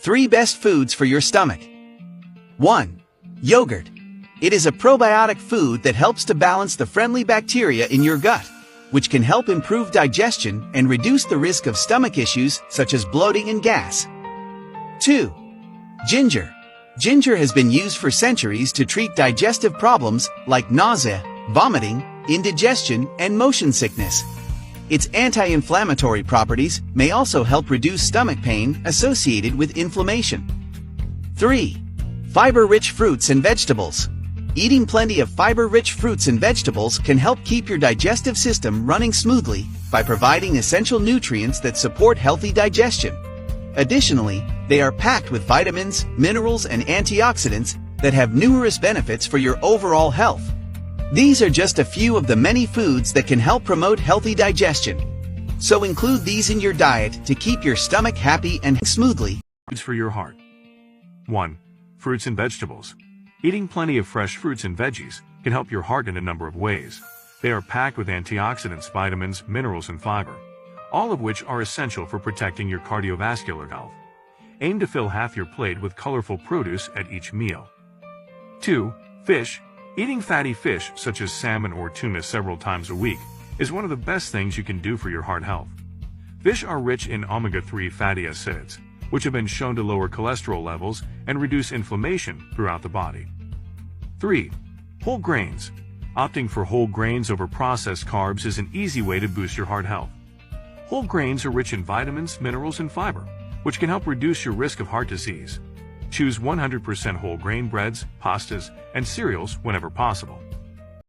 3 best foods for your stomach. 1. Yogurt. It is a probiotic food that helps to balance the friendly bacteria in your gut, which can help improve digestion and reduce the risk of stomach issues such as bloating and gas. 2. Ginger. Ginger has been used for centuries to treat digestive problems like nausea, vomiting, indigestion, and motion sickness. Its anti-inflammatory properties may also help reduce stomach pain associated with inflammation. 3. Fiber-rich fruits and vegetables. Eating plenty of fiber-rich fruits and vegetables can help keep your digestive system running smoothly by providing essential nutrients that support healthy digestion. Additionally, they are packed with vitamins, minerals, and antioxidants that have numerous benefits for your overall health. These are just a few of the many foods that can help promote healthy digestion. So include these in your diet to keep your stomach happy and smoothly. Foods for your heart. 1. Fruits and vegetables. Eating plenty of fresh fruits and veggies can help your heart in a number of ways. They are packed with antioxidants, vitamins, minerals, and fiber, all of which are essential for protecting your cardiovascular health. Aim to fill half your plate with colorful produce at each meal. 2. Fish. Eating fatty fish such as salmon or tuna several times a week is one of the best things you can do for your heart health. Fish are rich in omega-3 fatty acids, which have been shown to lower cholesterol levels and reduce inflammation throughout the body. 3. Whole grains. Opting for whole grains over processed carbs is an easy way to boost your heart health. Whole grains are rich in vitamins, minerals, and fiber, which can help reduce your risk of heart disease. Choose 100% whole grain breads, pastas, and cereals whenever possible.